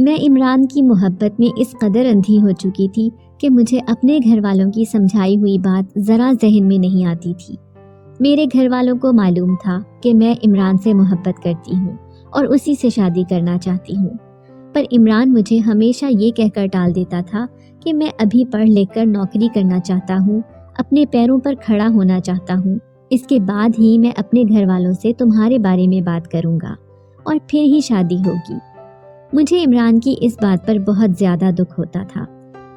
میں عمران کی محبت میں اس قدر اندھی ہو چکی تھی کہ مجھے اپنے گھر والوں کی سمجھائی ہوئی بات ذرا ذہن میں نہیں آتی تھی۔ میرے گھر والوں کو معلوم تھا کہ میں عمران سے محبت کرتی ہوں اور اسی سے شادی کرنا چاہتی ہوں، پر عمران مجھے ہمیشہ یہ کہہ کر ٹال دیتا تھا کہ میں ابھی پڑھ لکھ کر نوکری کرنا چاہتا ہوں، اپنے پیروں پر کھڑا ہونا چاہتا ہوں، اس کے بعد ہی میں اپنے گھر والوں سے تمہارے بارے میں بات کروں گا اور پھر ہی شادی ہوگی۔ مجھے عمران کی اس بات پر بہت زیادہ دکھ ہوتا تھا،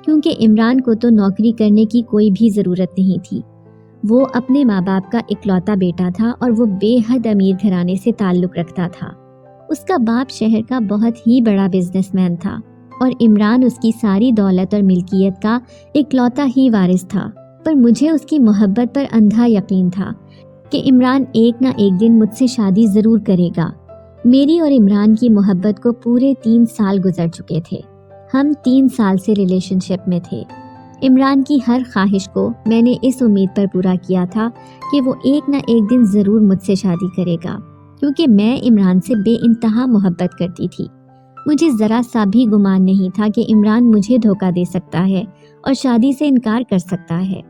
کیونکہ عمران کو تو نوکری کرنے کی کوئی بھی ضرورت نہیں تھی۔ وہ اپنے ماں باپ کا اکلوتا بیٹا تھا اور وہ بے حد امیر گھرانے سے تعلق رکھتا تھا۔ اس کا باپ شہر کا بہت ہی بڑا بزنس مین تھا اور عمران اس کی ساری دولت اور ملکیت کا اکلوتا ہی وارث تھا۔ پر مجھے اس کی محبت پر اندھا یقین تھا کہ عمران ایک نہ ایک دن مجھ سے شادی ضرور کرے گا۔ میری اور عمران کی محبت کو پورے 3 سال گزر چکے تھے۔ ہم 3 سال سے ریلیشن شپ میں تھے۔ عمران کی ہر خواہش کو میں نے اس امید پر پورا کیا تھا کہ وہ ایک نہ ایک دن ضرور مجھ سے شادی کرے گا، کیونکہ میں عمران سے بے انتہا محبت کرتی تھی۔ مجھے ذرا سا بھی گمان نہیں تھا کہ عمران مجھے دھوکہ دے سکتا ہے اور شادی سے انکار کر سکتا ہے۔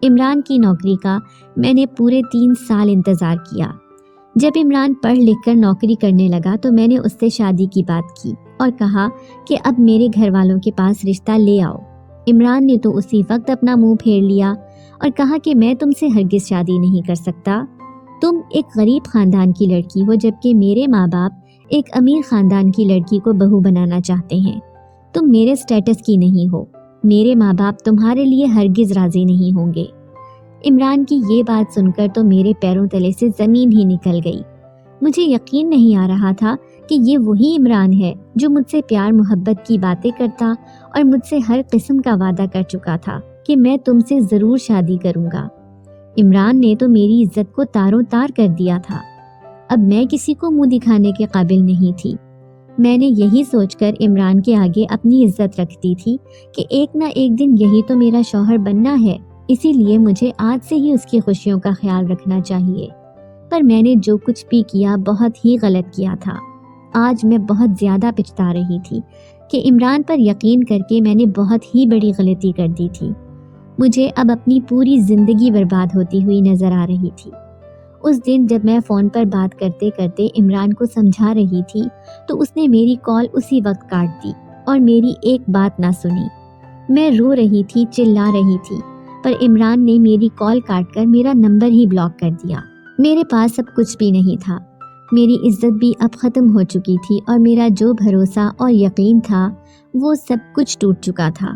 عمران کی نوکری کا میں نے پورے 3 سال انتظار کیا۔ جب عمران پڑھ لکھ کر نوکری کرنے لگا تو میں نے اس سے شادی کی بات کی اور کہا کہ اب میرے گھر والوں کے پاس رشتہ لے آؤ۔ عمران نے تو اسی وقت اپنا منہ پھیر لیا اور کہا کہ میں تم سے ہرگز شادی نہیں کر سکتا۔ تم ایک غریب خاندان کی لڑکی ہو، جبکہ میرے ماں باپ ایک امیر خاندان کی لڑکی کو بہو بنانا چاہتے ہیں۔ تم میرے سٹیٹس کی نہیں ہو، میرے ماں باپ تمہارے لیے ہرگز راضی نہیں ہوں گے۔ عمران کی یہ بات سن کر تو میرے پیروں تلے سے زمین ہی نکل گئی۔ مجھے یقین نہیں آ رہا تھا کہ یہ وہی عمران ہے جو مجھ سے پیار محبت کی باتیں کرتا اور مجھ سے ہر قسم کا وعدہ کر چکا تھا کہ میں تم سے ضرور شادی کروں گا۔ عمران نے تو میری عزت کو تاروں تار کر دیا تھا۔ اب میں کسی کو منہ دکھانے کے قابل نہیں تھی۔ میں نے یہی سوچ کر عمران کے آگے اپنی عزت رکھتی تھی کہ ایک نہ ایک دن یہی تو میرا شوہر بننا ہے، اسی لیے مجھے آج سے ہی اس کی خوشیوں کا خیال رکھنا چاہیے۔ پر میں نے جو کچھ بھی کیا بہت ہی غلط کیا تھا۔ آج میں بہت زیادہ پچھتا رہی تھی کہ عمران پر یقین کر کے میں نے بہت ہی بڑی غلطی کر دی تھی۔ مجھے اب اپنی پوری زندگی برباد ہوتی ہوئی نظر آ رہی تھی۔ اس دن جب میں فون پر بات کرتے کرتے عمران کو سمجھا رہی تھی تو اس نے میری کال اسی وقت کاٹ دی اور میری ایک بات نہ سنی۔ میں رو رہی تھی، چلا رہی تھی، پر عمران نے میری کال کاٹ کر میرا نمبر ہی بلاک کر دیا۔ میرے پاس اب کچھ بھی نہیں تھا، میری عزت بھی اب ختم ہو چکی تھی اور میرا جو بھروسہ اور یقین تھا وہ سب کچھ ٹوٹ چکا تھا۔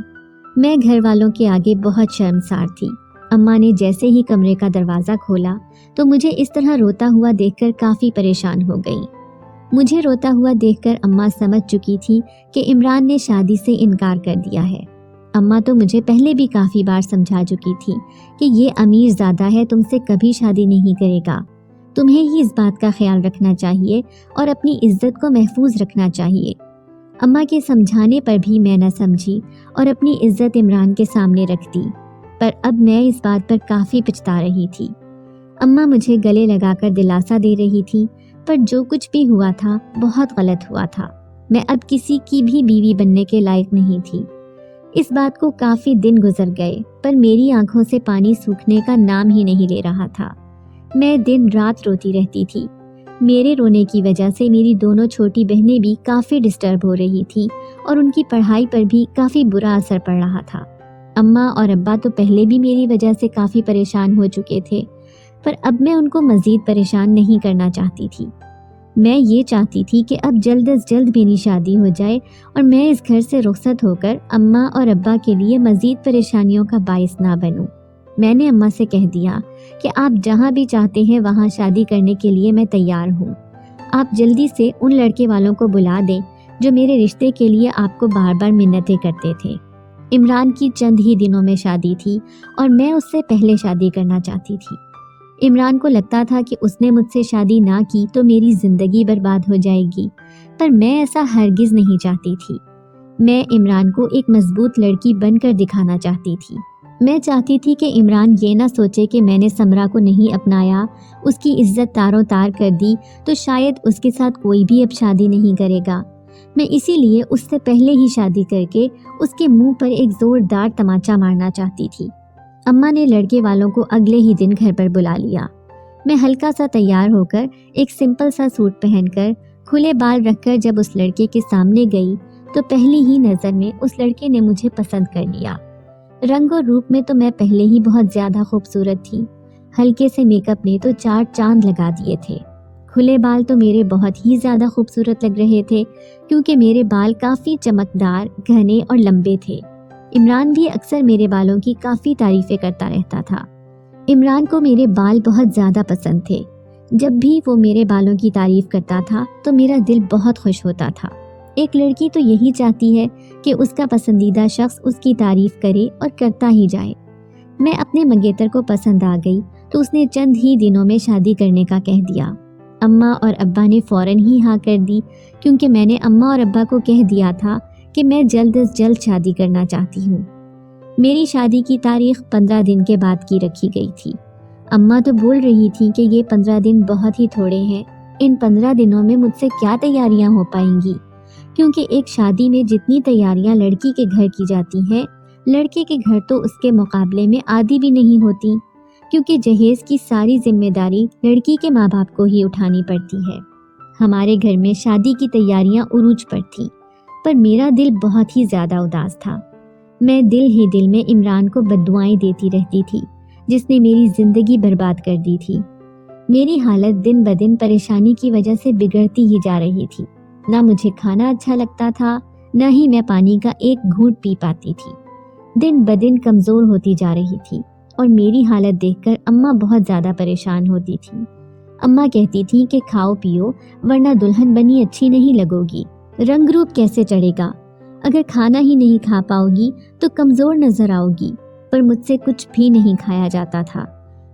میں گھر والوں کے آگے بہت شرمسار تھی۔ اماں نے جیسے ہی کمرے کا دروازہ کھولا تو مجھے اس طرح روتا ہوا دیکھ کر کافی پریشان ہو گئی۔ مجھے روتا ہوا دیکھ کر اماں سمجھ چکی تھی کہ عمران نے شادی سے انکار کر دیا ہے۔ اماں تو مجھے پہلے بھی کافی بار سمجھا چکی تھی کہ یہ امیر زادہ ہے، تم سے کبھی شادی نہیں کرے گا، تمہیں ہی اس بات کا خیال رکھنا چاہیے اور اپنی عزت کو محفوظ رکھنا چاہیے۔ اماں کے سمجھانے پر بھی میں نہ سمجھی اور اپنی عزت عمران کے سامنے رکھ دی، پر اب میں اس بات پر کافی پچھتا رہی تھی۔ اماں مجھے گلے لگا کر دلاسا دے رہی تھی، پر جو کچھ بھی ہوا تھا بہت غلط ہوا تھا۔ میں اب کسی کی بھی بیوی بننے کے لائق نہیں تھی۔ اس بات کو کافی دن گزر گئے، پر میری آنکھوں سے پانی سوکھنے کا نام ہی نہیں لے رہا تھا۔ میں دن رات روتی رہتی تھی۔ میرے رونے کی وجہ سے میری دونوں چھوٹی بہنیں بھی کافی ڈسٹرب ہو رہی تھیں اور ان کی پڑھائی پر بھی کافی برا اثر پڑ رہا تھا۔ اماں اور ابا تو پہلے بھی میری وجہ سے کافی پریشان ہو چکے تھے، پر اب میں ان کو مزید پریشان نہیں کرنا چاہتی تھی۔ میں یہ چاہتی تھی کہ اب جلد از جلد میری شادی ہو جائے اور میں اس گھر سے رخصت ہو کر اماں اور ابا کے لیے مزید پریشانیوں کا باعث نہ بنوں۔ میں نے اماں سے کہہ دیا کہ آپ جہاں بھی چاہتے ہیں وہاں شادی کرنے کے لیے میں تیار ہوں۔ آپ جلدی سے ان لڑکے والوں کو بلا دیں جو میرے رشتے کے لیے آپ کو بار بار منتیں کرتے تھے۔ عمران کی چند ہی دنوں میں شادی تھی اور میں اس سے پہلے شادی کرنا چاہتی تھی۔ عمران کو لگتا تھا کہ اس نے مجھ سے شادی نہ کی تو میری زندگی برباد ہو جائے گی، پر میں ایسا ہرگز نہیں چاہتی تھی۔ میں عمران کو ایک مضبوط لڑکی بن کر دکھانا چاہتی تھی۔ میں چاہتی تھی کہ عمران یہ نہ سوچے کہ میں نے سمرا کو نہیں اپنایا، اس کی عزت تاروں تار کر دی تو شاید اس کے ساتھ کوئی بھی اب شادی نہیں کرے گا۔ میں اسی لیے اس سے پہلے ہی شادی کر کے اس کے منہ پر ایک زوردار تماچا مارنا چاہتی تھی۔ اماں نے لڑکے والوں کو اگلے ہی دن گھر پر بلا لیا۔ میں ہلکا سا تیار ہو کر، ایک سمپل سا سوٹ پہن کر، کھلے بال رکھ کر جب اس لڑکے کے سامنے گئی تو پہلی ہی نظر میں اس لڑکے نے مجھے پسند کر لیا۔ رنگ اور روپ میں تو میں پہلے ہی بہت زیادہ خوبصورت تھی، ہلکے سے میک اپ نے تو 4 چاند لگا دیے تھے۔ کھلے بال تو میرے بہت ہی زیادہ خوبصورت لگ رہے تھے، کیونکہ میرے بال کافی چمکدار، گھنے اور لمبے تھے۔ عمران بھی اکثر میرے بالوں کی کافی تعریفیں کرتا رہتا تھا۔ عمران کو میرے بال بہت زیادہ پسند تھے۔ جب بھی وہ میرے بالوں کی تعریف کرتا تھا تو میرا دل بہت خوش ہوتا تھا۔ ایک لڑکی تو یہی چاہتی ہے کہ اس کا پسندیدہ شخص اس کی تعریف کرے اور کرتا ہی جائے۔ میں اپنے منگیتر کو پسند آ گئی تو اس نے چند ہی دنوں میں شادی کرنے کا کہہ دیا۔ اماں اور ابا نے فوراً ہی ہاں کر دی، کیونکہ میں نے اماں اور ابا کو کہہ دیا تھا کہ میں جلد از جلد شادی کرنا چاہتی ہوں۔ میری شادی کی تاریخ 15 دن کے بعد کی رکھی گئی تھی۔ اماں تو بول رہی تھی کہ یہ 15 دن بہت ہی تھوڑے ہیں، ان 15 دنوں میں مجھ سے کیا تیاریاں ہو پائیں گی، کیونکہ ایک شادی میں جتنی تیاریاں لڑکی کے گھر کی جاتی ہیں، لڑکے کے گھر تو اس کے مقابلے میں آدھی بھی نہیں ہوتی، کیونکہ جہیز کی ساری ذمہ داری لڑکی کے ماں باپ کو ہی اٹھانی پڑتی ہے۔ ہمارے گھر میں شادی کی تیاریاں عروج پر تھیں، پر میرا دل بہت ہی زیادہ اداس تھا۔ میں دل ہی دل میں عمران کو بددعائیں دیتی رہتی تھی، جس نے میری زندگی برباد کر دی تھی۔ میری حالت دن بدن پریشانی کی وجہ سے بگڑتی ہی جا رہی تھی۔ نہ مجھے کھانا اچھا لگتا تھا، نہ ہی میں پانی کا ایک گھونٹ پی پاتی تھی۔ دن بدن کمزور ہوتی جا رہی تھی، اور میری حالت دیکھ کر اماں بہت زیادہ پریشان ہوتی تھی۔ اماں کہتی تھی کہ کھاؤ پیو، ورنہ دلہن بنی اچھی نہیں لگو گی، رنگ روپ کیسے چڑھے گا، اگر کھانا ہی نہیں کھا پاؤ گی تو کمزور نظر آؤ گی۔ پر مجھ سے کچھ بھی نہیں کھایا جاتا تھا۔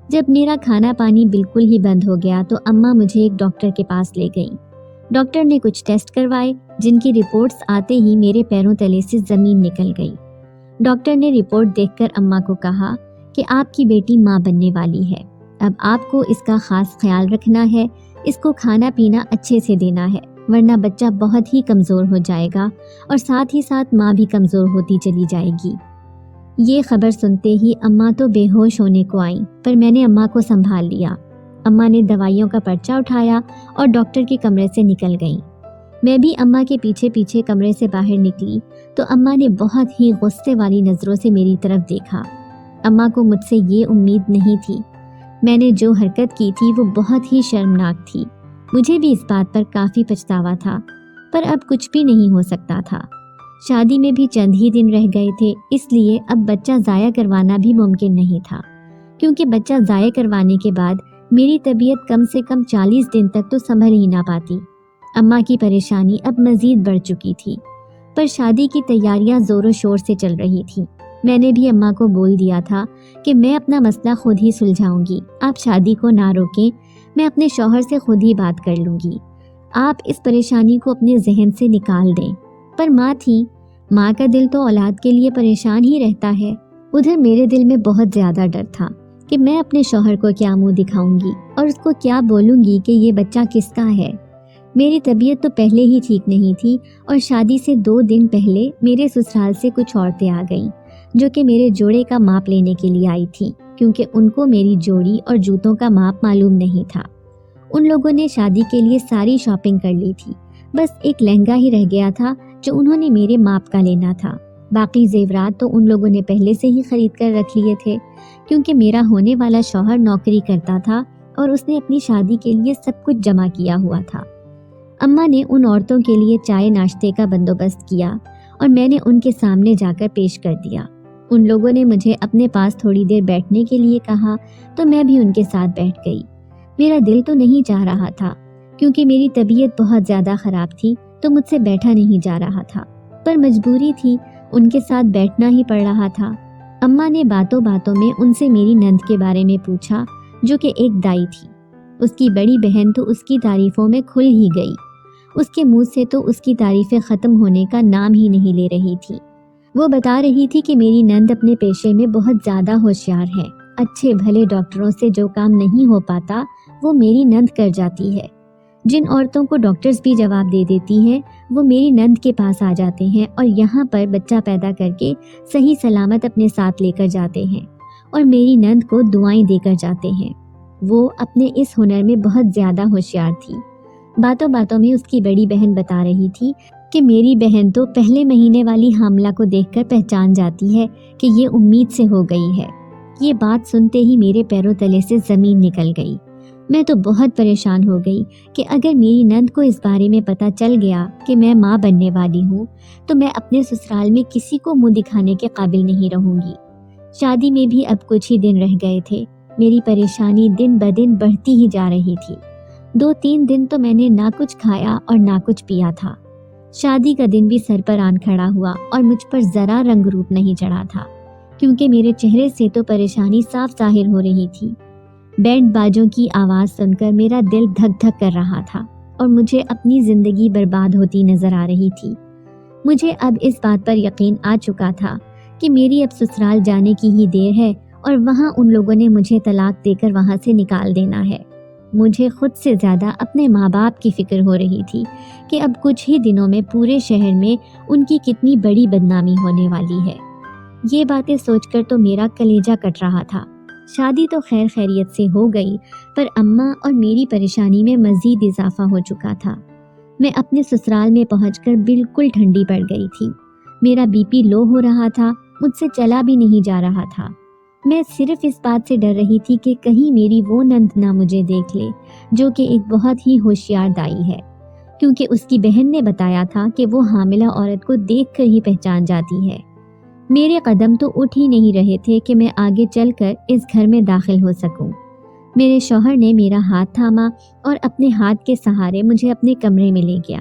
جب میرا کھانا پانی بالکل ہی بند ہو گیا تو اماں مجھے ایک ڈاکٹر کے پاس لے گئیں۔ ڈاکٹر نے کچھ ٹیسٹ کروائے، جن کی رپورٹس آتے ہی میرے پیروں تلے سے زمین نکل گئی۔ ڈاکٹر نے رپورٹ دیکھ کر اماں کو کہا کہ آپ کی بیٹی ماں بننے والی ہے، اب آپ کو اس کا خاص خیال رکھنا ہے، اس کو کھانا پینا اچھے سے دینا ہے، ورنہ بچہ بہت ہی کمزور ہو جائے گا، اور ساتھ ہی ساتھ ماں بھی کمزور ہوتی چلی جائے گی۔ یہ خبر سنتے ہی اماں تو بے ہوش ہونے کو آئیں، پر میں نے اماں کو سنبھال لیا۔ اماں نے دوائیوں کا پرچہ اٹھایا اور ڈاکٹر کے کمرے سے نکل گئیں۔ میں بھی اماں کے پیچھے پیچھے کمرے سے باہر نکلی تو اماں نے بہت ہی غصے والی نظروں سے میری طرف دیکھا۔ اماں کو مجھ سے یہ امید نہیں تھی۔ میں نے جو حرکت کی تھی وہ بہت ہی شرمناک تھی۔ مجھے بھی اس بات پر کافی پچھتاوا تھا، پر اب کچھ بھی نہیں ہو سکتا تھا۔ شادی میں بھی چند ہی دن رہ گئے تھے، اس لیے اب بچہ ضائع کروانا بھی ممکن نہیں تھا، کیونکہ بچہ ضائع کروانے کے بعد میری طبیعت کم سے کم 40 دن تک تو سنبھل ہی نہ پاتی۔ اماں کی پریشانی اب مزید بڑھ چکی تھی، پر شادی کی تیاریاں زور و شور سے چل رہی تھیں۔ میں نے بھی اماں کو بول دیا تھا کہ میں اپنا مسئلہ خود ہی سلجھاؤں گی، آپ شادی کو نہ روکیں، میں اپنے شوہر سے خود ہی بات کر لوں گی، آپ اس پریشانی کو اپنے ذہن سے نکال دیں۔ پر ماں تھی، ماں کا دل تو اولاد کے لیے پریشان ہی رہتا ہے۔ ادھر میرے دل میں بہت زیادہ ڈر تھا کہ میں اپنے شوہر کو کیا منہ دکھاؤں گی اور اس کو کیا بولوں گی کہ یہ بچہ کس کا ہے۔ میری طبیعت تو پہلے ہی ٹھیک نہیں تھی، اور شادی سے 2 دن پہلے میرے سسرال سے کچھ عورتیں آ گئیں جو کہ میرے جوڑے کا ماپ لینے کے لیے آئی تھیں، کیونکہ ان کو میری جوڑی اور جوتوں کا ماپ معلوم نہیں تھا۔ ان لوگوں نے شادی کے لیے ساری شاپنگ کر لی تھی، بس ایک لہنگا ہی رہ گیا تھا جو انہوں نے میرے ماپ کا لینا تھا۔ باقی زیورات تو ان لوگوں نے پہلے سے ہی خرید کر رکھ لیے تھے، کیونکہ میرا ہونے والا شوہر نوکری کرتا تھا اور اس نے اپنی شادی کے لیے سب کچھ جمع کیا ہوا تھا۔ اماں نے ان عورتوں کے لیے چائے ناشتے کا بندوبست کیا اور میں نے ان کے سامنے جا کر پیش کر دیا۔ ان لوگوں نے مجھے اپنے پاس تھوڑی دیر بیٹھنے کے لیے کہا تو میں بھی ان کے ساتھ بیٹھ گئی۔ میرا دل تو نہیں چاہ رہا تھا، کیونکہ میری طبیعت بہت زیادہ خراب تھی تو مجھ سے بیٹھا نہیں جا رہا تھا، پر مجبوری تھی، ان کے ساتھ بیٹھنا ہی پڑ رہا تھا۔ اماں نے باتوں باتوں میں ان سے میری نند کے بارے میں پوچھا، جو کہ ایک دائی تھی۔ اس کی بڑی بہن تو اس کی تعریفوں میں کھل ہی گئی، اس کے منہ سے تو اس کی تعریفیں ختم ہونے کا نام ہی نہیں لے رہی تھی۔ وہ بتا رہی تھی کہ میری نند اپنے پیشے میں بہت زیادہ ہوشیار ہے، اچھے بھلے ڈاکٹروں سے جو کام نہیں ہو پاتا وہ میری نند کر جاتی ہے۔ جن عورتوں کو ڈاکٹرز بھی جواب دے دیتی ہیں وہ میری نند کے پاس آ جاتے ہیں اور یہاں پر بچہ پیدا کر کے صحیح سلامت اپنے ساتھ لے کر جاتے ہیں اور میری نند کو دعائیں دے کر جاتے ہیں۔ وہ اپنے اس ہنر میں بہت زیادہ ہوشیار تھی۔ باتوں باتوں میں اس کی بڑی بہن بتا رہی تھی کہ میری بہن تو پہلے مہینے والی حاملہ کو دیکھ کر پہچان جاتی ہے کہ یہ امید سے ہو گئی ہے۔ یہ بات سنتے ہی میرے پیروں تلے سے زمین نکل گئی۔ میں تو بہت پریشان ہو گئی کہ اگر میری نند کو اس بارے میں پتہ چل گیا کہ میں ماں بننے والی ہوں تو میں اپنے سسرال میں کسی کو منہ دکھانے کے قابل نہیں رہوں گی۔ شادی میں بھی اب کچھ ہی دن رہ گئے تھے۔ میری پریشانی دن بدن بڑھتی ہی جا رہی تھی۔ 2-3 دن تو میں نے نہ کچھ کھایا اور نہ کچھ پیا تھا۔ شادی کا دن بھی سر پر آن کھڑا ہوا اور مجھ پر ذرا رنگ روپ نہیں چڑھا تھا، کیونکہ میرے چہرے سے تو پریشانی صاف ظاہر ہو رہی تھی۔ بینڈ باجوں کی آواز سن کر میرا دل دھک دھک کر رہا تھا اور مجھے اپنی زندگی برباد ہوتی نظر آ رہی تھی۔ مجھے اب اس بات پر یقین آ چکا تھا کہ میری اب سسرال جانے کی ہی دیر ہے اور وہاں ان لوگوں نے مجھے طلاق دے کر وہاں سے نکال دینا ہے۔ مجھے خود سے زیادہ اپنے ماں باپ کی فکر ہو رہی تھی کہ اب کچھ ہی دنوں میں پورے شہر میں ان کی کتنی بڑی بدنامی ہونے والی ہے۔ یہ باتیں سوچ کر تو میرا کلیجہ کٹ رہا تھا۔ شادی تو خیر خیریت سے ہو گئی، پر اماں اور میری پریشانی میں مزید اضافہ ہو چکا تھا۔ میں اپنے سسرال میں پہنچ کر بالکل ٹھنڈی پڑ گئی تھی۔ میرا بی پی لو ہو رہا تھا، مجھ سے چلا بھی نہیں جا رہا تھا۔ میں صرف اس بات سے ڈر رہی تھی کہ کہیں میری وہ نند نہ مجھے دیکھ لے، جو کہ ایک بہت ہی ہوشیار دائی ہے، کیونکہ اس کی بہن نے بتایا تھا کہ وہ حاملہ عورت کو دیکھ کر ہی پہچان جاتی ہے۔ میرے قدم تو اٹھ ہی نہیں رہے تھے کہ میں آگے چل کر اس گھر میں داخل ہو سکوں۔ میرے شوہر نے میرا ہاتھ تھاما اور اپنے ہاتھ کے سہارے مجھے اپنے کمرے میں لے گیا۔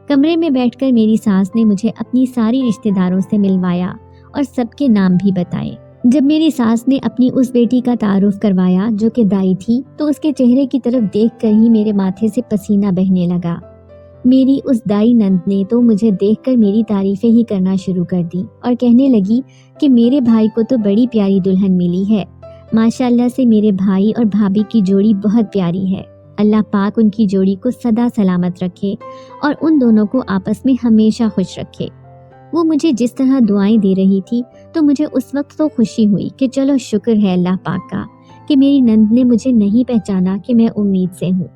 کمرے میں بیٹھ کر میری ساس نے مجھے اپنی ساری رشتہ داروں سے ملوایا اور سب کے نام بھی بتائے۔ جب میری ساس نے اپنی اس بیٹی کا تعارف کروایا جو کہ دائی تھی، تو اس کے چہرے کی طرف دیکھ کر ہی میرے ماتھے سے پسینہ بہنے لگا۔ میری اس دائی نند نے تو مجھے دیکھ کر میری تعریفیں ہی کرنا شروع کر دی اور کہنے لگی کہ میرے بھائی کو تو بڑی پیاری دلہن ملی ہے، ماشاءاللہ سے میرے بھائی اور بھابھی کی جوڑی بہت پیاری ہے۔ اللہ پاک ان کی جوڑی کو سدا سلامت رکھے اور ان دونوں کو آپس میں ہمیشہ خوش رکھے۔ وہ مجھے جس طرح دعائیں دے رہی تھی تو مجھے اس وقت تو خوشی ہوئی کہ چلو شکر ہے اللہ پاک کا کہ میری نند نے مجھے نہیں پہچانا کہ میں امید سے ہوں۔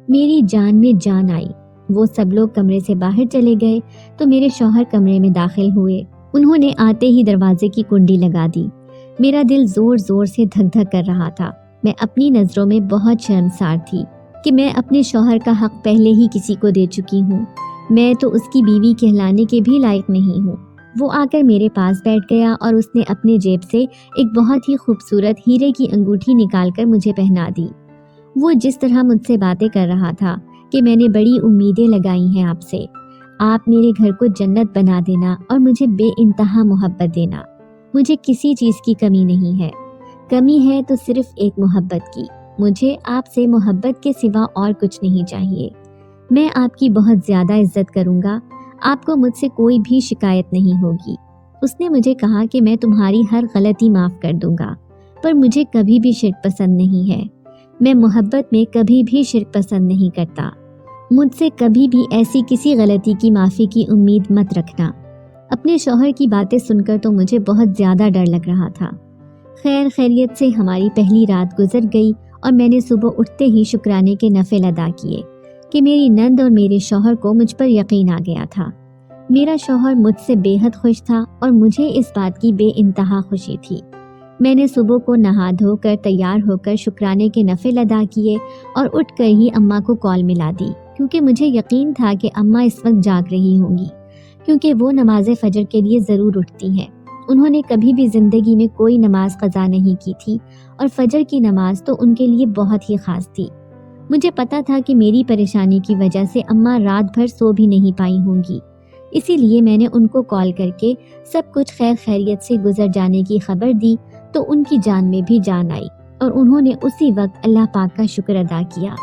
میری جان میں جان آئی۔ وہ سب لوگ کمرے سے باہر چلے گئے تو میرے شوہر کمرے میں داخل ہوئے۔ انہوں نے آتے ہی دروازے کی کنڈی لگا دی۔ میرا دل زور زور سے دھک دھک کر رہا تھا۔ میں اپنی نظروں میں بہت شرمسار تھی کہ میں اپنے شوہر کا حق پہلے ہی کسی کو دے چکی ہوں۔ میں تو اس کی بیوی کہلانے کے بھی لائق نہیں ہوں۔ وہ آ کر میرے پاس بیٹھ گیا اور اس نے اپنے جیب سے ایک بہت ہی خوبصورت ہیرے کی انگوٹھی نکال کر مجھے پہنا دی۔ وہ جس طرح مجھ سے باتیں کر رہا تھا کہ میں نے بڑی امیدیں لگائی ہیں آپ سے، آپ میرے گھر کو جنت بنا دینا اور مجھے بے انتہا محبت دینا۔ مجھے کسی چیز کی کمی نہیں ہے، کمی ہے تو صرف ایک محبت کی۔ مجھے آپ سے محبت کے سوا اور کچھ نہیں چاہیے۔ میں آپ کی بہت زیادہ عزت کروں گا، آپ کو مجھ سے کوئی بھی شکایت نہیں ہوگی۔ اس نے مجھے کہا کہ میں تمہاری ہر غلطی معاف کر دوں گا، پر مجھے کبھی بھی شرک پسند نہیں ہے۔ میں محبت میں کبھی بھی شرک پسند نہیں کرتا۔ مجھ سے کبھی بھی ایسی کسی غلطی کی معافی کی امید مت رکھنا۔ اپنے شوہر کی باتیں سن کر تو مجھے بہت زیادہ ڈر لگ رہا تھا۔ خیر خیریت سے ہماری پہلی رات گزر گئی اور میں نے صبح اٹھتے ہی شکرانے کے نفل ادا کیے کہ میری نند اور میرے شوہر کو مجھ پر یقین آ گیا تھا۔ میرا شوہر مجھ سے بے حد خوش تھا اور مجھے اس بات کی بے انتہا خوشی تھی۔ میں نے صبح کو نہا دھو کر تیار ہو کر شکرانے کے نفل ادا کیے اور اٹھ کر ہی اماں کو کال ملا دی، کیونکہ مجھے یقین تھا کہ اماں اس وقت جاگ رہی ہوں گی، کیونکہ وہ نماز فجر کے لیے ضرور اٹھتی ہیں۔ انہوں نے کبھی بھی زندگی میں کوئی نماز قضا نہیں کی تھی اور فجر کی نماز تو ان کے لیے بہت ہی خاص تھی۔ مجھے پتا تھا کہ میری پریشانی کی وجہ سے اماں رات بھر سو بھی نہیں پائی ہوں گی، اسی لیے میں نے ان کو کال کر کے سب کچھ خیر خیریت سے گزر جانے کی خبر دی تو ان کی جان میں بھی جان آئی اور انہوں نے اسی وقت اللہ پاک کا شکر ادا کیا۔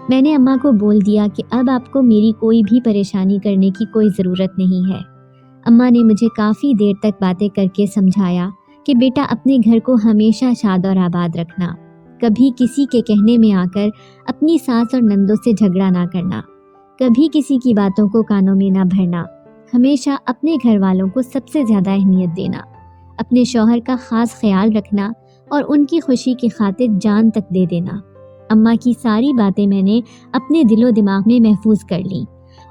میں نے اماں کو بول دیا کہ اب آپ کو میری کوئی بھی پریشانی کرنے کی کوئی ضرورت نہیں ہے۔ اماں نے مجھے کافی دیر تک باتیں کر کے سمجھایا کہ بیٹا اپنے گھر کو ہمیشہ شاد اور آباد رکھنا، کبھی کسی کے کہنے میں آ کر اپنی ساس اور نندوں سے جھگڑا نہ کرنا، کبھی کسی کی باتوں کو کانوں میں نہ بھرنا، ہمیشہ اپنے گھر والوں کو سب سے زیادہ اہمیت دینا، اپنے شوہر کا خاص خیال رکھنا اور ان کی خوشی کی خاطر جان تک دے دینا۔ اماں کی ساری باتیں میں نے اپنے دل و دماغ میں محفوظ کر لیں،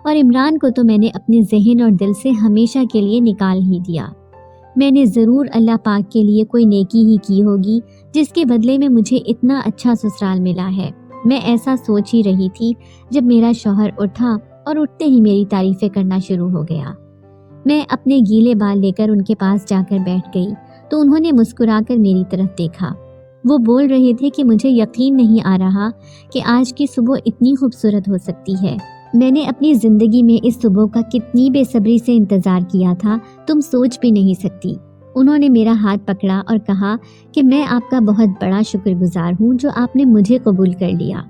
اور عمران کو تو میں نے اپنے ذہن اور دل سے ہمیشہ کے لیے نکال ہی دیا۔ میں نے ضرور اللہ پاک کے لیے کوئی نیکی ہی کی ہوگی جس کے بدلے میں مجھے اتنا اچھا سسرال ملا ہے۔ میں ایسا سوچ ہی رہی تھی جب میرا شوہر اٹھا اور اٹھتے ہی میری تعریفیں کرنا شروع ہو گیا۔ میں اپنے گیلے بال لے کر ان کے پاس جا کر بیٹھ گئی تو انہوں نے مسکرا کر میری طرف دیکھا۔ وہ بول رہے تھے کہ مجھے یقین نہیں آ رہا کہ آج کی صبح اتنی خوبصورت ہو سکتی ہے۔ میں نے اپنی زندگی میں اس صبح کا کتنی بے صبری سے انتظار کیا تھا، تم سوچ بھی نہیں سکتی۔ انہوں نے میرا ہاتھ پکڑا اور کہا کہ میں آپ کا بہت بڑا شکر گزار ہوں جو آپ نے مجھے قبول کر لیا۔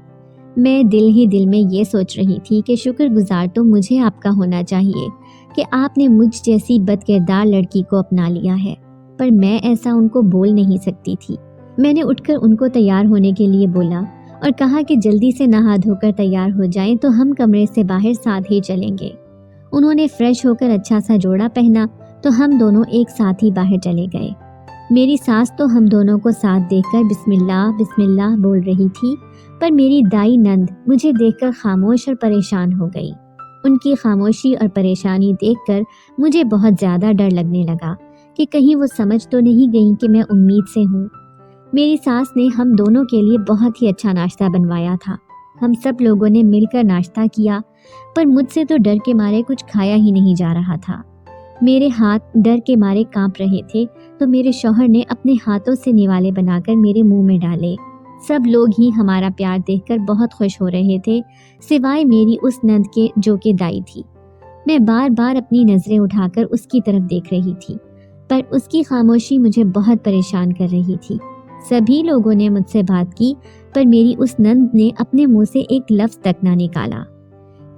میں دل ہی دل میں یہ سوچ رہی تھی کہ شکر گزار تو مجھے آپ کا ہونا چاہیے کہ آپ نے مجھ جیسی بد کردار لڑکی کو اپنا لیا ہے، پر میں ایسا ان کو بول نہیں سکتی تھی۔ میں نے اٹھ کر ان کو تیار ہونے کے لیے بولا اور کہا کہ جلدی سے نہا دھو کر تیار ہو جائیں تو ہم کمرے سے باہر ساتھ ہی چلیں گے۔ انہوں نے فریش ہو کر اچھا سا جوڑا پہنا تو ہم دونوں ایک ساتھ ہی باہر چلے گئے۔ میری ساس تو ہم دونوں کو ساتھ دیکھ کر بسم اللہ بول رہی تھی، پر میری دائی نند مجھے دیکھ کر خاموش اور پریشان ہو گئی۔ ان کی خاموشی اور پریشانی دیکھ کر مجھے بہت زیادہ ڈر لگنے لگا کہ کہیں وہ سمجھ تو نہیں گئیں کہ میں امید سے ہوں۔ میری ساس نے ہم دونوں کے لیے بہت ہی اچھا ناشتہ بنوایا تھا۔ ہم سب لوگوں نے مل کر ناشتہ کیا، پر مجھ سے تو ڈر کے مارے کچھ کھایا ہی نہیں جا رہا تھا۔ میرے ہاتھ ڈر کے مارے کانپ رہے تھے تو میرے شوہر نے اپنے ہاتھوں سے نوالے بنا کر میرے منہ میں ڈالے۔ سب لوگ ہی ہمارا پیار دیکھ کر بہت خوش ہو رہے تھے، سوائے میری اس نند کے جو کہ دائی تھی۔ میں بار بار اپنی نظریں اٹھا کر اس کی طرف دیکھ رہی تھی، پر اس کی خاموشی مجھے بہت پریشان کر رہی تھی۔ سبھی لوگوں نے مجھ سے بات کی، پر میری اس نند نے اپنے منہ سے ایک لفظ تک نہ نکالا۔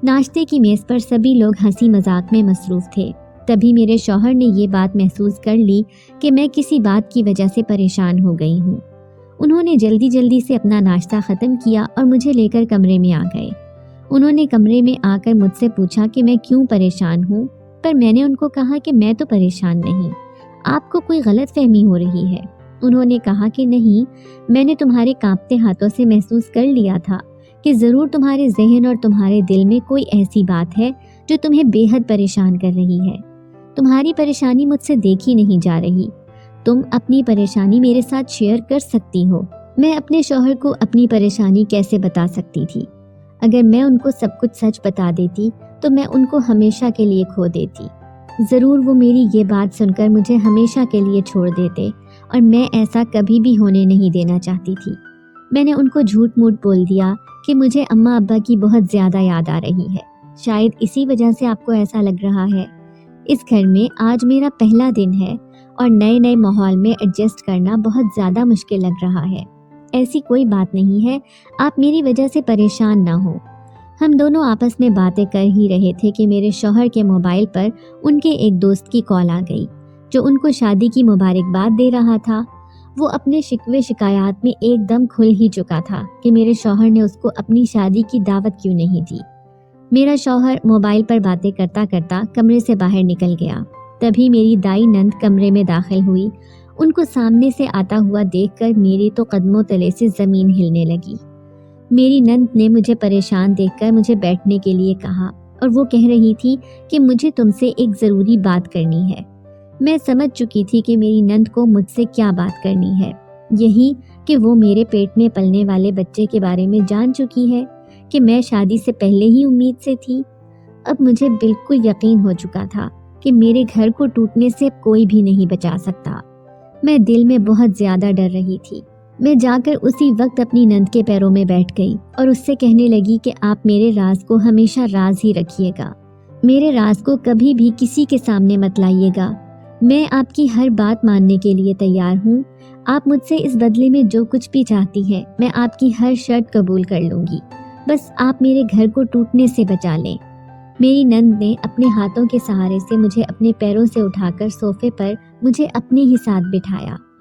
ناشتے کی میز پر سبھی لوگ ہنسی مذاق میں مصروف تھے۔ تبھی میرے شوہر نے یہ بات محسوس کر لی کہ میں کسی بات کی وجہ سے پریشان ہو گئی ہوں۔ انہوں نے جلدی سے اپنا ناشتہ ختم کیا اور مجھے لے کر کمرے میں آ گئے۔ انہوں نے کمرے میں آ کر مجھ سے پوچھا کہ میں کیوں پریشان ہوں، پر میں نے ان کو کہا کہ میں تو پریشان نہیں، آپ کو کوئی غلط فہمی ہو رہی ہے۔ انہوں نے کہا کہ نہیں، میں نے تمہارے کانپتے ہاتھوں سے محسوس کر لیا تھا کہ ضرور تمہارے ذہن اور تمہارے دل میں کوئی ایسی بات ہے جو تمہیں بے حد پریشان کر رہی ہے۔ تمہاری پریشانی مجھ سے دیکھی نہیں جا رہی، تم اپنی پریشانی میرے ساتھ شیئر کر سکتی ہو۔ میں اپنے شوہر کو اپنی پریشانی کیسے بتا سکتی تھی؟ اگر میں ان کو سب کچھ سچ بتا دیتی تو میں ان کو ہمیشہ کے لیے کھو دیتی۔ ضرور وہ میری یہ بات سن کر مجھے ہمیشہ کے لیے چھوڑ دیتے، اور میں ایسا کبھی بھی ہونے نہیں دینا چاہتی تھی۔ میں نے ان کو جھوٹ موٹ بول دیا کہ مجھے اماں ابا کی بہت زیادہ یاد آ رہی ہے، شاید اسی وجہ سے آپ کو ایسا لگ رہا ہے۔ اس گھر میں آج میرا پہلا دن ہے اور نئے ماحول میں ایڈجسٹ کرنا بہت زیادہ مشکل لگ رہا ہے۔ ایسی کوئی بات نہیں ہے، آپ میری وجہ سے پریشان نہ ہو۔ ہم دونوں آپس میں باتیں کر ہی رہے تھے کہ میرے شوہر کے موبائل پر ان کے ایک دوست کی کال آ گئی جو ان کو شادی کی مبارکباد دے رہا تھا۔ وہ اپنے شکوے شکایات میں ایک دم کھل ہی چکا تھا کہ میرے شوہر نے اس کو اپنی شادی کی دعوت کیوں نہیں دی۔ میرا شوہر موبائل پر باتیں کرتا کرتا کمرے سے باہر نکل گیا۔ تبھی میری دائی نند کمرے میں داخل ہوئی۔ ان کو سامنے سے آتا ہوا دیکھ کر میری تو قدموں تلے سے زمین ہلنے لگی۔ میری نند نے مجھے پریشان دیکھ کر مجھے بیٹھنے کے لیے کہا اور وہ کہہ رہی تھی کہ مجھے تم سے ایک ضروری بات کرنی ہے۔ میں سمجھ چکی تھی کہ میری نند کو مجھ سے کیا بات کرنی ہے، یہی کہ وہ میرے پیٹ میں پلنے والے بچے کے بارے میں جان چکی ہے کہ میں شادی سے پہلے ہی امید سے تھی۔ اب مجھے بالکل یقین ہو چکا تھا کہ میرے گھر کو ٹوٹنے سے کوئی بھی نہیں بچا سکتا۔ میں دل میں بہت زیادہ ڈر رہی تھی۔ میں جا کر اسی وقت اپنی نند کے پیروں میں بیٹھ گئی اور اس سے کہنے لگی کہ آپ میرے راز کو ہمیشہ راز ہی رکھیے گا، میرے راز کو کبھی بھی کسی کے سامنے مت لائیے گا۔ میں آپ کی ہر بات ماننے کے لیے تیار ہوں۔ آپ مجھ سے اس بدلے میں جو کچھ بھی چاہتی ہیں میں آپ کی ہر شرط قبول کر لوں گی، بس آپ میرے گھر کو ٹوٹنے سے بچا لیں۔ میری نند نے اپنے ہاتھوں کے سہارے سے مجھے اپنے پیروں سے اٹھا کر صوفے پر مجھے اپنے ہی ساتھ بٹھایا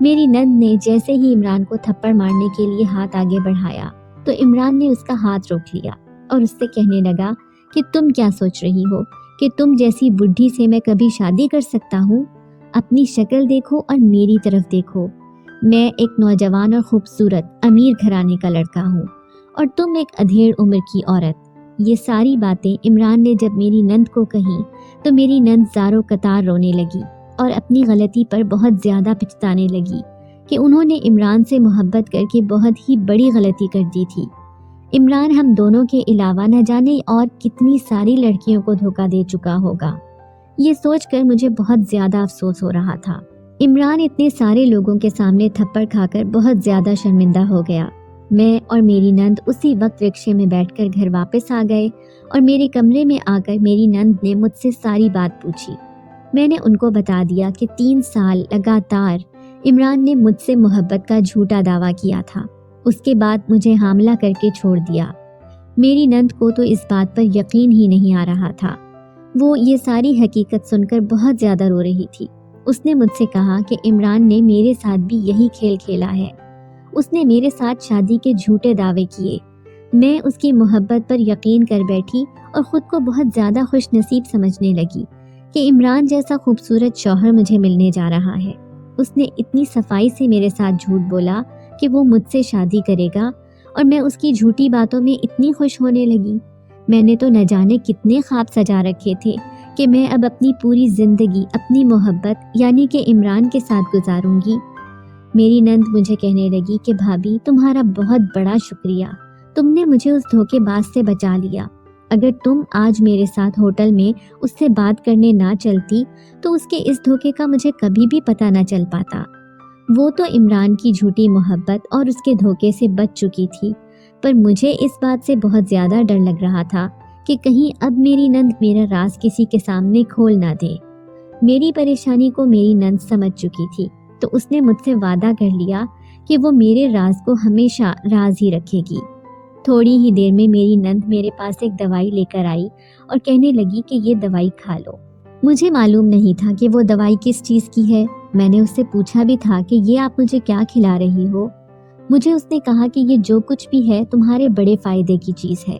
میری نند نے جیسے ہی عمران کو تھپڑ مارنے کے لیے ہاتھ آگے بڑھایا تو عمران نے اس کا ہاتھ روک لیا اور اس سے کہنے لگا کہ تم کیا سوچ رہی ہو کہ تم جیسی بڈھی سے میں کبھی شادی کر سکتا ہوں؟ اپنی شکل دیکھو اور میری طرف دیکھو، میں ایک نوجوان اور خوبصورت امیر گھرانے کا لڑکا ہوں اور تم ایک ادھیڑ عمر کی عورت۔ یہ ساری باتیں عمران نے جب میری نند کو کہیں تو میری نند زاروں قطار رونے لگی اور اپنی غلطی پر بہت زیادہ پچھتانے لگی کہ انہوں نے عمران سے محبت کر کے بہت ہی بڑی غلطی کر دی تھی۔ عمران ہم دونوں کے علاوہ نہ جانے اور کتنی ساری لڑکیوں کو دھوکہ دے چکا ہوگا، یہ سوچ کر مجھے بہت زیادہ افسوس ہو رہا تھا۔ عمران اتنے سارے لوگوں کے سامنے تھپڑ کھا کر بہت زیادہ شرمندہ ہو گیا۔ میں اور میری نند اسی وقت رکشے میں بیٹھ کر گھر واپس آ گئے اور میرے کمرے میں آ کر میری نند نے مجھ سے ساری بات پوچھی۔ میں نے ان کو بتا دیا کہ 3 سال لگاتار عمران نے مجھ سے محبت کا جھوٹا دعویٰ کیا تھا، اس کے بعد مجھے حاملہ کر کے چھوڑ دیا۔ میری نند کو تو اس بات پر یقین ہی نہیں آ رہا تھا، وہ یہ ساری حقیقت سن کر بہت زیادہ رو رہی تھی۔ اس نے مجھ سے کہا کہ عمران نے میرے ساتھ بھی یہی کھیل کھیلا ہے، اس نے میرے ساتھ شادی کے جھوٹے دعوے کیے۔ میں اس کی محبت پر یقین کر بیٹھی اور خود کو بہت زیادہ خوش نصیب سمجھنے لگی کہ عمران جیسا خوبصورت شوہر مجھے ملنے جا رہا ہے۔ اس نے اتنی صفائی سے میرے ساتھ جھوٹ بولا کہ وہ مجھ سے شادی کرے گا اور میں اس کی جھوٹی باتوں میں اتنی خوش ہونے لگی۔ میں نے تو نہ جانے کتنے خواب سجا رکھے تھے کہ میں اب اپنی پوری زندگی اپنی محبت یعنی کہ عمران کے ساتھ گزاروں گی۔ میری نند مجھے کہنے لگی کہ بھابھی تمہارا بہت بڑا شکریہ، تم نے مجھے اس دھوکے باز سے بچا لیا۔ اگر تم آج میرے ساتھ ہوٹل میں اس سے بات کرنے نہ چلتی تو اس کے اس دھوکے کا مجھے کبھی بھی پتہ نہ چل پاتا۔ وہ تو عمران کی جھوٹی محبت اور اس کے دھوکے سے بچ چکی تھی، پر مجھے اس بات سے بہت زیادہ ڈر لگ رہا تھا کہ کہیں اب میری نند میرا راز کسی کے سامنے کھول نہ دے۔ میری پریشانی کو میری نند سمجھ چکی تھی تو اس نے مجھ سے وعدہ کر لیا کہ وہ میرے راز کو ہمیشہ راز ہی رکھے گی۔ تھوڑی ہی دیر میں میری نند میرے پاس ایک دوائی لے کر آئی اور کہنے لگی کہ یہ دوائی کھا لو۔ مجھے معلوم نہیں تھا کہ وہ دوائی کس چیز کی ہے۔ میں نے اس سے پوچھا بھی تھا کہ یہ آپ مجھے کیا کھلا رہی ہو؟ مجھے اس نے کہا کہ یہ جو کچھ بھی ہے تمہارے بڑے فائدے کی چیز ہے۔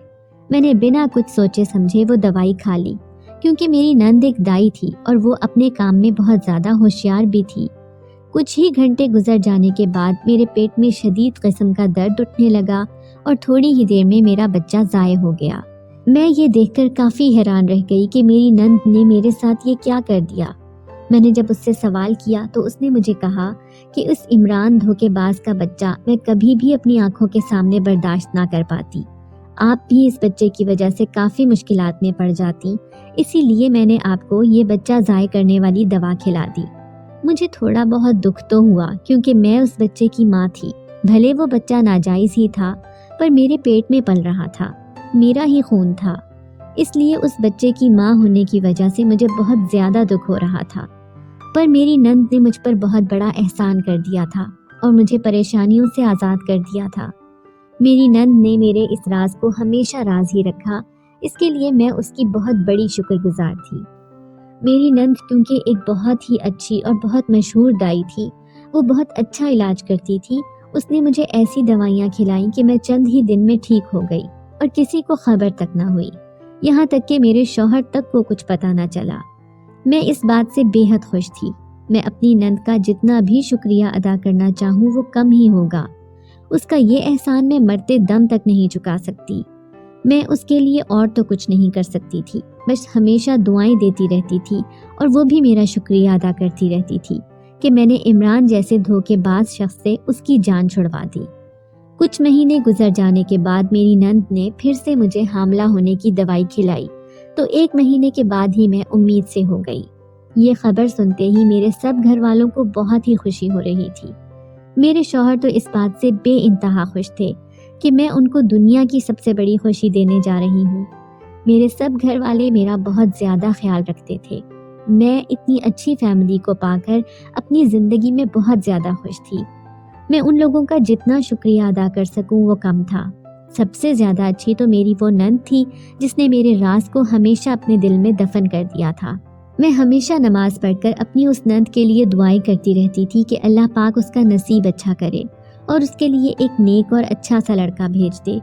میں نے بنا کچھ سوچے سمجھے وہ دوائی کھا لی، کیونکہ میری نند ایک دائی تھی اور وہ اپنے کام میں بہت زیادہ ہوشیار بھی تھی۔ کچھ ہی گھنٹے گزر جانے کے بعد میرے پیٹ میں شدید قسم کا درد اٹھنے لگا اور تھوڑی ہی دیر میں میرا بچہ ضائع ہو گیا۔ میں یہ دیکھ کر کافی حیران رہ گئی کہ میری نند نے میرے ساتھ یہ کیا کر دیا۔ میں نے جب اس سے سوال کیا تو اس نے مجھے کہا کہ اس عمران دھوکے باز کا بچہ میں کبھی بھی اپنی آنکھوں کے سامنے برداشت نہ کر پاتی۔ آپ بھی اس بچے کی وجہ سے کافی مشکلات میں پڑ جاتی، اسی لیے میں نے آپ کو یہ بچہ ضائع کرنے والی دوا کھلا دی۔ مجھے تھوڑا بہت دکھ تو ہوا کیونکہ میں اس بچے کی ماں تھی، بھلے وہ بچہ ناجائز ہی تھا پر میرے پیٹ میں پل رہا تھا، میرا ہی خون تھا، اس لیے اس بچے کی ماں ہونے کی وجہ سے مجھے بہت زیادہ دکھ ہو رہا تھا۔ پر میری نند نے مجھ پر بہت بڑا احسان کر دیا تھا اور مجھے پریشانیوں سے آزاد کر دیا تھا۔ میری نند نے میرے اس راز کو ہمیشہ راز ہی رکھا، اس کے لیے میں اس کی بہت بڑی شکر گزار تھی۔ میری نند کیونکہ ایک بہت ہی اچھی اور بہت مشہور دائی تھی، وہ بہت اچھا علاج کرتی تھی۔ اس نے مجھے ایسی دوائیاں کھلائیں کہ میں چند ہی دن میں ٹھیک ہو گئی اور کسی کو خبر تک نہ ہوئی، یہاں تک کہ میرے شوہر تک کو کچھ پتہ نہ چلا۔ میں اس بات سے بے حد خوش تھی۔ میں اپنی نند کا جتنا بھی شکریہ ادا کرنا چاہوں وہ کم ہی ہوگا۔ اس کا یہ احسان میں مرتے دم تک نہیں چکا سکتی۔ میں اس کے لیے اور تو کچھ نہیں کر سکتی تھی، بس ہمیشہ دعائیں دیتی رہتی تھی اور وہ بھی میرا شکریہ ادا کرتی رہتی تھی کہ میں نے عمران جیسے دھوکے باز شخص سے اس کی جان چھڑوا دی۔ کچھ مہینے گزر جانے کے بعد میری نند نے پھر سے مجھے حاملہ ہونے کی دوائی کھلائی تو 1 مہینے کے بعد ہی میں امید سے ہو گئی۔ یہ خبر سنتے ہی میرے سب گھر والوں کو بہت ہی خوشی ہو رہی تھی۔ میرے شوہر تو اس بات سے بے انتہا خوش تھے کہ میں ان کو دنیا کی سب سے بڑی خوشی دینے جا رہی ہوں۔ میرے سب گھر والے میرا بہت زیادہ خیال رکھتے تھے۔ میں اتنی اچھی فیملی کو پا کر اپنی زندگی میں بہت زیادہ خوش تھی۔ میں ان لوگوں کا جتنا شکریہ ادا کر سکوں وہ کم تھا۔ سب سے زیادہ اچھی تو میری وہ نند تھی جس نے میرے راز کو ہمیشہ اپنے دل میں دفن کر دیا تھا۔ میں ہمیشہ نماز پڑھ کر اپنی اس نند کے لیے دعائیں کرتی رہتی تھی کہ اللہ پاک اس کا نصیب اچھا کرے اور اس کے لیے ایک نیک اور اچھا سا لڑکا بھیج دے